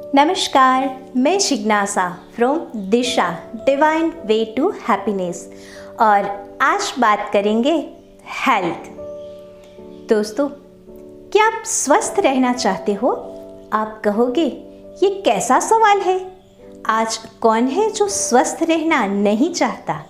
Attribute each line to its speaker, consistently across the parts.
Speaker 1: नमस्कार, मैं जिज्ञासा from Disha divine way to happiness और आज बात करेंगे हेल्थ। दोस्तों, क्या आप स्वस्थ रहना चाहते हो? आप कहोगे ये कैसा सवाल है? आज कौन है जो स्वस्थ रहना नहीं चाहता?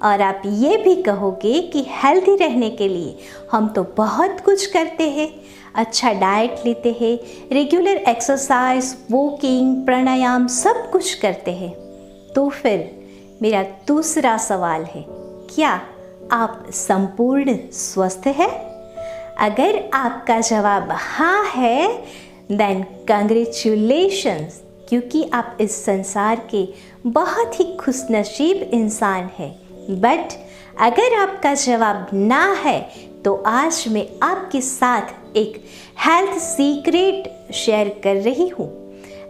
Speaker 1: और आप ये भी कहोगे कि हेल्दी रहने के लिए हम तो बहुत कुछ करते हैं, अच्छा डाइट लेते हैं, रेगुलर एक्सरसाइज, वॉकिंग, प्राणायाम सब कुछ करते हैं। तो फिर मेरा दूसरा सवाल है, क्या आप संपूर्ण स्वस्थ हैं? अगर आपका जवाब हाँ है, देन कंग्रेचुलेशंस, क्योंकि आप इस संसार के बहुत ही खुशनसीब इंसान हैं। बट अगर आपका जवाब ना है, तो आज मैं आपके साथ एक हेल्थ सीक्रेट शेयर कर रही हूँ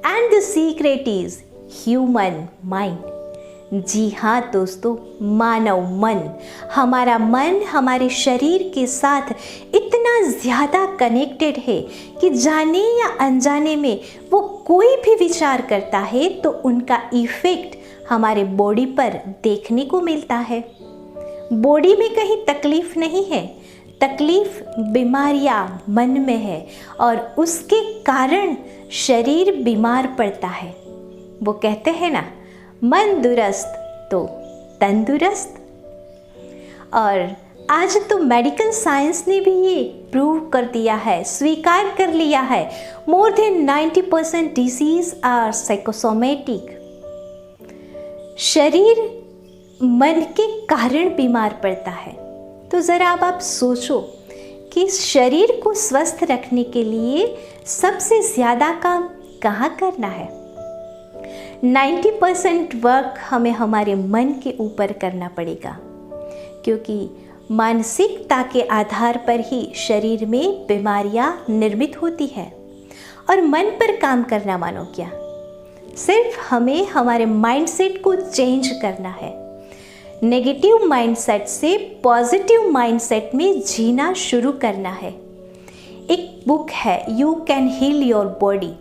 Speaker 1: and the secret is human mind. जी हाँ दोस्तों, मानव मन, हमारा मन हमारे शरीर के साथ इतना ज़्यादा कनेक्टेड है कि जाने या अनजाने में वो कोई भी विचार करता है तो उनका इफ़ेक्ट हमारे बॉडी पर देखने को मिलता है। बॉडी में कहीं तकलीफ नहीं है, तकलीफ बीमारियां मन में है और उसके कारण शरीर बीमार पड़ता है। वो कहते हैं ना, मन दुरुस्त तो तंदुरुस्त। और आज तो मेडिकल साइंस ने भी ये प्रूव कर दिया है, स्वीकार कर लिया है, more than 90% disease are psychosomatic. शरीर मन के कारण बीमार पड़ता है। तो ज़रा अब आप सोचो कि शरीर को स्वस्थ रखने के लिए सबसे ज़्यादा काम कहाँ करना है? 90% वर्क हमें हमारे मन के ऊपर करना पड़ेगा, क्योंकि मानसिकता के आधार पर ही शरीर में बीमारियां निर्मित होती है। और मन पर काम करना मानो क्या, सिर्फ हमें हमारे माइंडसेट को चेंज करना है। नेगेटिव माइंडसेट से पॉजिटिव माइंडसेट में जीना शुरू करना है। एक बुक है you can heal your body,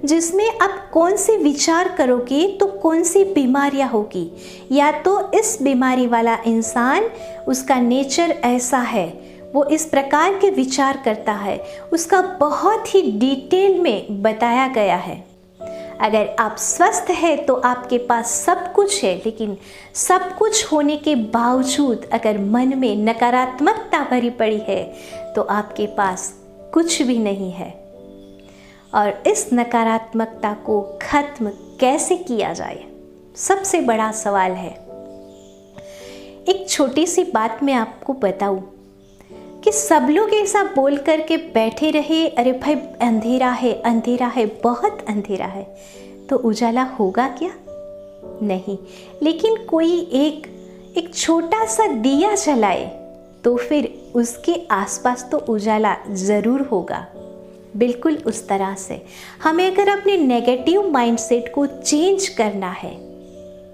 Speaker 1: जिसमें आप कौन से विचार करोगे तो कौन सी बीमारियां होगी। या तो इस बीमारी वाला इंसान, उसका नेचर ऐसा है, वो इस प्रकार के विचार करता है, उसका बहुत ही डिटेल में बताया गया है। अगर आप स्वस्थ हैं तो आपके पास सब कुछ है, लेकिन सब कुछ होने के बावजूद अगर मन में नकारात्मकता भरी पड़ी है तो आपके पास कुछ भी नहीं है। और इस नकारात्मकता को खत्म कैसे किया जाए, सबसे बड़ा सवाल है। एक छोटी सी बात मैं आपको बताऊं कि सब लोग ऐसा बोल करके बैठे रहे, अरे भाई अंधेरा है, अंधेरा है, बहुत अंधेरा है, तो उजाला होगा क्या? नहीं। लेकिन कोई एक छोटा सा दिया जलाए तो फिर उसके आसपास तो उजाला ज़रूर होगा। बिल्कुल उस तरह से हमें अगर अपने नेगेटिव माइंडसेट को चेंज करना है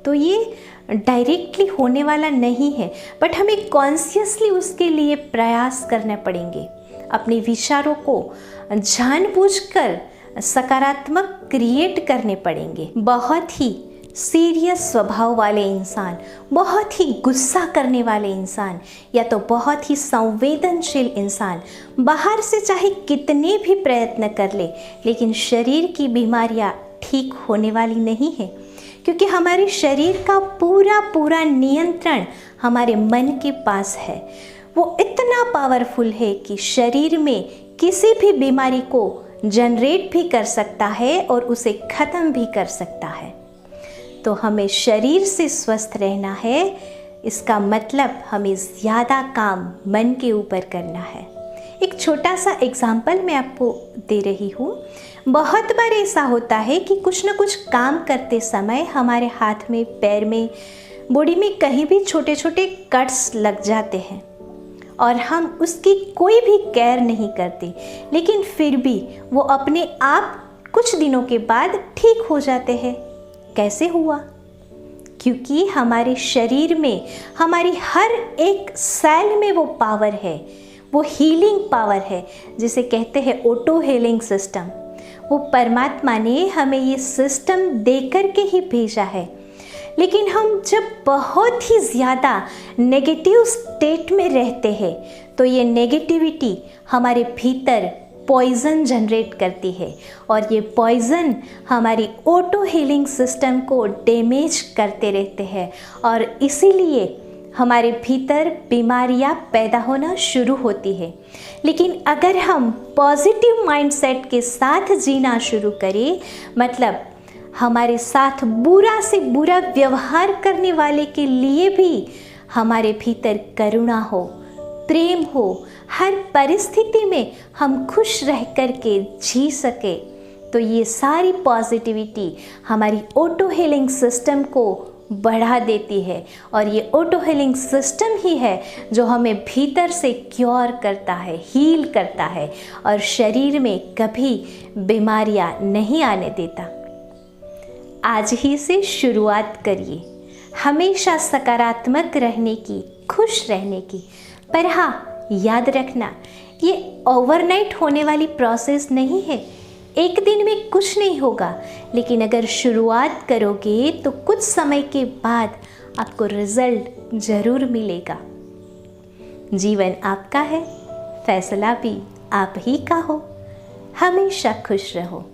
Speaker 1: तो ये डायरेक्टली होने वाला नहीं है, बट हमें कॉन्शियसली उसके लिए प्रयास करने पड़ेंगे। अपने विचारों को जानबूझकर सकारात्मक क्रिएट करने पड़ेंगे। बहुत ही सीरियस स्वभाव वाले इंसान, बहुत ही गुस्सा करने वाले इंसान, या तो बहुत ही संवेदनशील इंसान बाहर से चाहे कितने भी प्रयत्न कर ले, लेकिन शरीर की बीमारियां ठीक होने वाली नहीं है, क्योंकि हमारे शरीर का पूरा नियंत्रण हमारे मन के पास है। वो इतना पावरफुल है कि शरीर में किसी भी बीमारी को जनरेट भी कर सकता है और उसे ख़त्म भी कर सकता है। तो हमें शरीर से स्वस्थ रहना है, इसका मतलब हमें ज़्यादा काम मन के ऊपर करना है। एक छोटा सा एग्जाम्पल मैं आपको दे रही हूँ। बहुत बार ऐसा होता है कि कुछ ना कुछ काम करते समय हमारे हाथ में, पैर में, बॉडी में कहीं भी छोटे छोटे कट्स लग जाते हैं और हम उसकी कोई भी केयर नहीं करते, लेकिन फिर भी वो अपने आप कुछ दिनों के बाद ठीक हो जाते हैं। कैसे हुआ? क्योंकि हमारे शरीर में, हमारी हर एक सेल में वो पावर है, वो हीलिंग पावर है, जिसे कहते हैं ऑटो हीलिंग सिस्टम। वो परमात्मा ने हमें ये सिस्टम दे कर के ही भेजा है। लेकिन हम जब बहुत ही ज़्यादा नेगेटिव स्टेट में रहते हैं तो ये नेगेटिविटी हमारे भीतर पॉइज़न जनरेट करती है और ये पॉइज़न हमारी ऑटो हीलिंग सिस्टम को डैमेज करते रहते हैं और इसीलिए हमारे भीतर बीमारियां पैदा होना शुरू होती है। लेकिन अगर हम पॉजिटिव माइंडसेट के साथ जीना शुरू करें, मतलब हमारे साथ बुरा से बुरा व्यवहार करने वाले के लिए भी हमारे भीतर करुणा हो, प्रेम हो, हर परिस्थिति में हम खुश रह कर के जी सके, तो ये सारी पॉजिटिविटी हमारी ऑटो हीलिंग सिस्टम को बढ़ा देती है और ये ऑटो हीलिंग सिस्टम ही है जो हमें भीतर से क्योर करता है, हील करता है और शरीर में कभी बीमारियां नहीं आने देता। आज ही से शुरुआत करिए हमेशा सकारात्मक रहने की, खुश रहने की। पर हाँ, याद रखना, ये ओवरनाइट होने वाली प्रोसेस नहीं है। एक दिन में कुछ नहीं होगा, लेकिन अगर शुरुआत करोगे तो कुछ समय के बाद आपको रिजल्ट ज़रूर मिलेगा। जीवन आपका है, फैसला भी आप ही का हो। हमेशा खुश रहो।